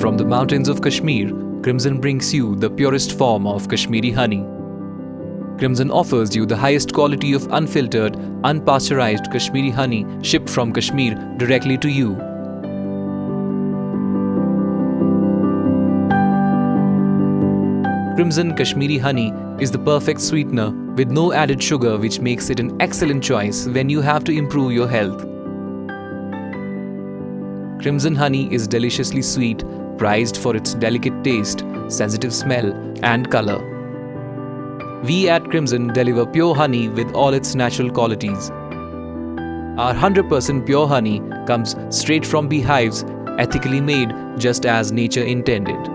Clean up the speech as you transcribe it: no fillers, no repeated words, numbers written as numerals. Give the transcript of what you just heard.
From the mountains of Kashmir, Crimson brings you the purest form of Kashmiri honey. Crimson offers you the highest quality of unfiltered, unpasteurized Kashmiri honey shipped from Kashmir directly to you. Crimson Kashmiri honey is the perfect sweetener with no added sugar, which makes it an excellent choice when you have to improve your health. Crimson honey is deliciously sweet, prized for its delicate taste, sensitive smell, and color. We at Crimson deliver pure honey with all its natural qualities. Our 100% pure honey comes straight from beehives, ethically made just as nature intended.